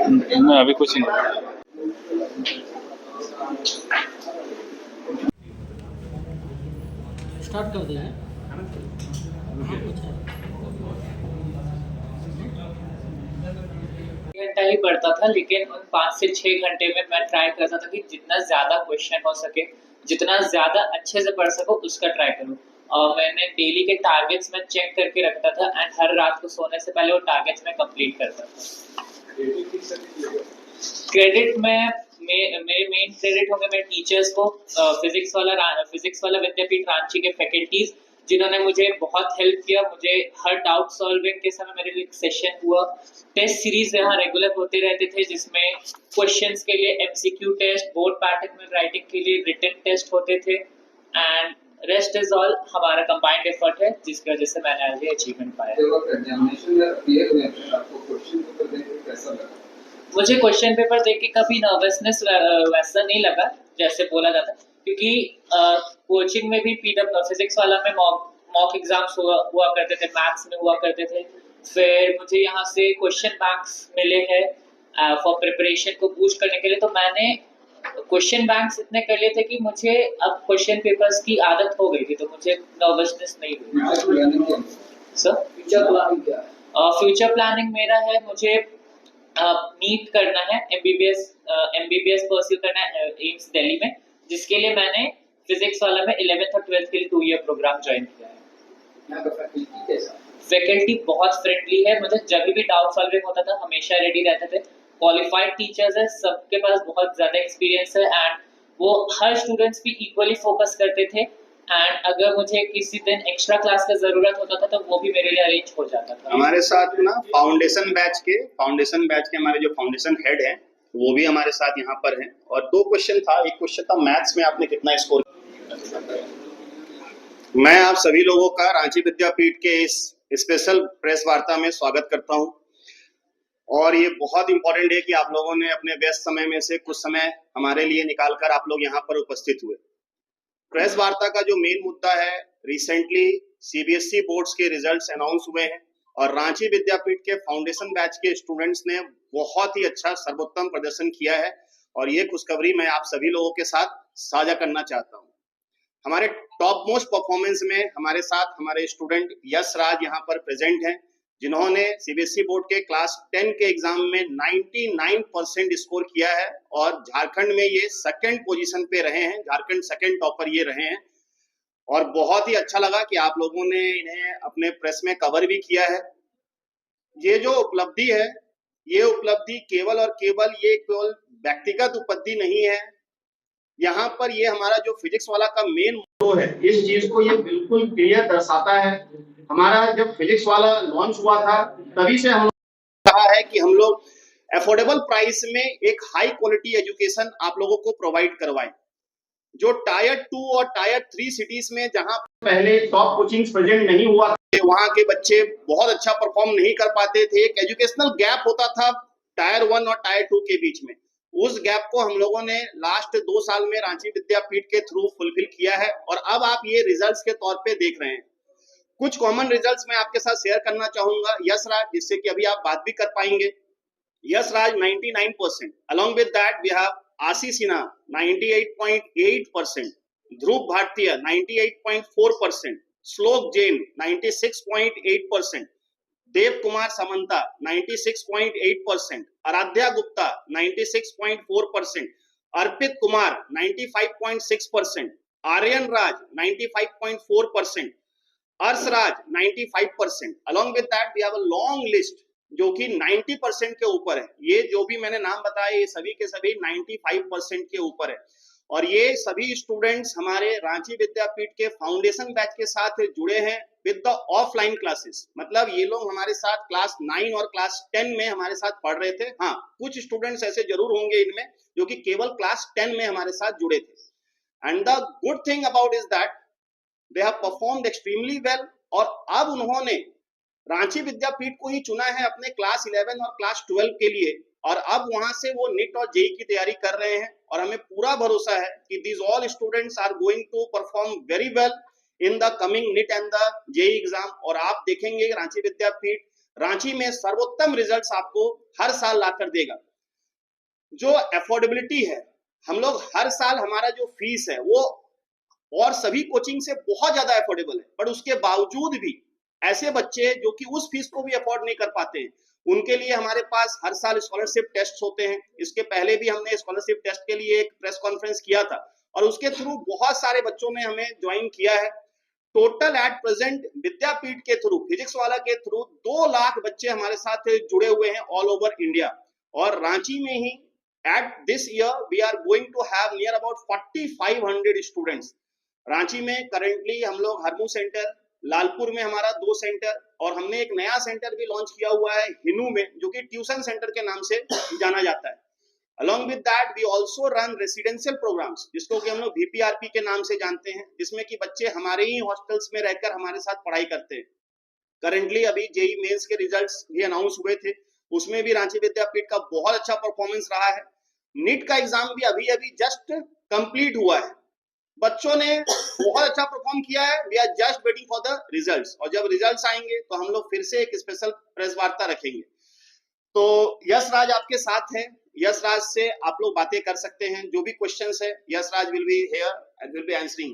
मैं अभी कुछ नहीं। स्टार्ट कर दीजिए। हाँ कुछ है। घंटा ही पढ़ता था, लेकिन उन 5 से 6 घंटे में मैं ट्राई करता था कि जितना ज्यादा क्वेश्चन हो सके, जितना ज्यादा अच्छे से पढ़ सको उसका ट्राई करूँ। और मैंने डेली के टारगेट्स में चेक करके रखता था एंड हर रात को सोने से पहले वो टारगेट्स में कंप्लीट करता था। क्रेडिट में मेरे मेन क्रेडिट होंगे मेरे टीचर्स को, फिजिक्स वाला विद्यापीठ रांची के फैकल्टीज जिन्होंने मुझे बहुत हेल्प किया। मुझे हर डाउट सॉल्विंग के समय मेरे लिए एक सेशन हुआ। टेस्ट सीरीज यहाँ रेगुलर होते रहते थे जिसमें क्वेश्चंस के लिए एमसीक्यू टेस्ट, बोर्ड पैटर्न में राइटिंग के लिए रिटन टेस्ट होते थे एंड रेस्ट इज ऑल हमारा कंबाइंड एफर्ट है जिसकी वजह से मैंने आज ये अचीवमेंट पाया। मुझे क्वेश्चन पेपर देख के कभी नर्वसनेस वैसा नहीं लगा जैसे बोला जाता, क्योंकि कोचिंग में भी फिजिक्स वाला में मॉक एग्जाम्स हुआ करते थे, मैथ्स में हुआ करते थे। फिर मुझे यहाँ से क्वेश्चन बैंक्स मिले हैं फॉर प्रिपरेशन को बूस्ट करने के लिए, तो मैंने क्वेश्चन बैंक्स इतने कर लिए थे कि मुझे अब क्वेश्चन पेपर्स की आदत हो गई थी, तो मुझे नर्वसनेस नहीं हुई। सर फ्यूचर प्लानिंग मेरा है, मुझे नीट करना है, एमबीबीएस परस्यू करना है एम्स दिल्ली में, जिसके लिए मैंने फिजिक्स वाला में 11th और 12th के लिए 2 ईयर प्रोग्राम ज्वाइन किया है। यहाँ का फैकल्टी कैसा? फैकल्टी बहुत फ्रेंडली है, मुझे जब भी डाउट सॉल्विंग होता था हमेशा रेडी रहते थे। क्वालिफाइड टीचर्स है, सबके पास बहुत ज्यादा एक्सपीरियंस है एंड वो हर स्टूडेंट्स पे इक्वली फोकस करते थे एंड अगर मुझे किसी दिन एक्स्ट्रा क्लास का जरूरत होता था तो वो भी मेरे लिए अरेंज हो जाता था। हमारे साथ ना फाउंडेशन बैच के हमारे जो फाउंडेशन हेड हैं वो भी हमारे साथ यहाँ पर हैं। और 2 क्वेश्चन था, एक क्वेश्चन था मैथ्स में आपने कितना स्कोर। मैं आप सभी लोगों का रांची विद्यापीठ के इस स्पेशल प्रेस वार्ता में स्वागत करता हूँ और ये बहुत इंपॉर्टेंट है कि आप लोगों ने अपने व्यस्त समय में से कुछ समय हमारे लिए निकालकर आप लोग यहाँ पर उपस्थित हुए। प्रेस वार्ता का जो मेन मुद्दा है, रिसेंटली सीबीएसई बोर्ड्स के रिजल्ट्स अनाउंस हुए हैं और रांची विद्यापीठ के फाउंडेशन बैच के स्टूडेंट्स ने बहुत ही अच्छा सर्वोत्तम प्रदर्शन किया है और ये खुशखबरी मैं आप सभी लोगों के साथ साझा करना चाहता हूँ। हमारे टॉप मोस्ट परफॉर्मेंस में हमारे साथ हमारे स्टूडेंट यश राज यहाँ पर प्रेजेंट हैं, जिन्होंने सीबीएसई बोर्ड के क्लास 10 के एग्जाम में 99% स्कोर किया है और झारखंड में ये सेकंड पोजीशन पे रहे हैं, झारखंड सेकंड टॉपर ये रहे हैं। और बहुत ही अच्छा लगा कि आप लोगों ने इन्हें अपने प्रेस में कवर भी किया है। ये जो उपलब्धि है, ये उपलब्धि केवल और केवल ये केवल व्यक्तिगत उपलब्धि नहीं है, यहाँ पर ये हमारा जो फिजिक्स वाला का मेन मोटो है, इस चीज को ये बिल्कुल क्लियर दर्शाता है। हमारा जब फिजिक्स वाला लॉन्च हुआ था तभी से हम कहा है कि हम लोग अफोर्डेबल प्राइस में एक हाई क्वालिटी एजुकेशन आप लोगों को प्रोवाइड करवाएं। जो टायर 2 और टायर 3 सिटीज में जहां पहले टॉप कोचिंग्स प्रेजेंट नहीं हुआ थे, वहां के बच्चे बहुत अच्छा परफॉर्म नहीं कर पाते थे, एक एजुकेशनल गैप होता था टायर 1 और टायर 2 के बीच में। उस गैप को हम लोगों ने लास्ट 2 साल में रांची विद्यापीठ के थ्रू फुलफिल किया है और अब आप ये रिजल्ट्स के तौर पे देख रहे हैं। कुछ कॉमन रिजल्ट्स मैं आपके साथ शेयर करना चाहूंगा। यश राज, जिससे कि अभी आप बात भी कर पाएंगे, Yash Raj 99%, along with that we have आशीष सिन्हा 98.8%, ध्रुव भारतीय 98.4%, श्लोक जैन 96.8%, देव कुमार समंता 96.8%, आराध्या गुप्ता 96.4%, अर्पित कुमार 95.6%, आर्यन राज 95.4%, अर्शराज 95%। along with that we have a long list जो कि 90% के ऊपर है। ये जो भी मैंने नाम बताया ये सभी के सभी 95% के ऊपर है और ये सभी स्टूडेंट्स हमारे रांची विद्यापीठ के फाउंडेशन बैच के साथ जुड़े हैं विद द ऑफलाइन क्लासेस। मतलब ये लोग हमारे साथ क्लास 9 और क्लास 10 में हमारे साथ पढ़ रहे थे। हाँ, कुछ स्टूडेंट्स ऐसे जरूर होंगे इनमें जो कि केवल क्लास 10 में हमारे साथ जुड़े थे। And the good thing about is that they have performed extremely well और अब उन्होंने रांची विद्यापीठ को ही चुना है अपने क्लास 11 और क्लास 12 के लिए और अब वहां से वो नीट और जेई की तैयारी कर रहे हैं और हमें पूरा भरोसा है कि these all students are going to perform very well in the coming NIT and the JEE exam. और आप देखेंगे रांची विद्यापीठ रांची में सर्वोत्तम रिजल्ट्स आपको हर साल लाकर देगा। जो अफोर्डेबिलिटी है, हम लोग हर साल हमारा जो फीस है वो और सभी कोचिंग से बहुत ज्यादा अफोर्डेबल है, बट उसके बावजूद भी ऐसे बच्चे जो कि उस फीस को भी अफोर्ड नहीं कर पाते हैं, उनके लिए हमारे पास हर साल स्कॉलरशिप टेस्ट होते हैं। इसके पहले भी हमने स्कॉलरशिप टेस्ट के लिए एक प्रेस कॉन्फ्रेंस किया था और उसके थ्रू बहुत सारे बच्चों ने हमें ज्वाइन किया है। टोटल एट प्रेजेंट विद्यापीठ के थ्रू, फिजिक्स वाला के थ्रू 2 लाख बच्चे हमारे साथ जुड़े हुए हैं ऑल ओवर इंडिया। और रांची में ही at this year we are going to have near about 4500 students. Ranchi में करेंटली हम लोग हरमू सेंटर, लालपुर में हमारा 2 सेंटर और हमने एक नया सेंटर भी लॉन्च किया हुआ है हिनू में, जो कि ट्यूशन सेंटर के नाम से जाना जाता है। Along with that, we also run residential programs, जिसको कि हम लोग VPRP के नाम से जानते हैं, जिसमें कि बच्चे हमारे ही हॉस्टल्स में रहकर हमारे साथ पढ़ाई करते हैं। करेंटली अभी जेई मेंस के रिजल्ट्स भी अनाउंस हुए थे, उसमें भी रांची विद्यापीठ का बहुत अच्छा परफॉर्मेंस रहा है। नीट का एग्जाम भी अभी अभी जस्ट कंप्लीट हुआ है, बच्चों ने बहुत अच्छा परफॉर्म किया है। We are just waiting for the results, और जब रिजल्ट्स आएंगे तो हम लोग फिर से एक स्पेशल प्रेस वार्ता रखेंगे। तो यश राज आपके साथ हैं, यश राज से आप लोग बातें कर सकते हैं, जो भी क्वेश्चंस है Yash Raj will be here and will be answering.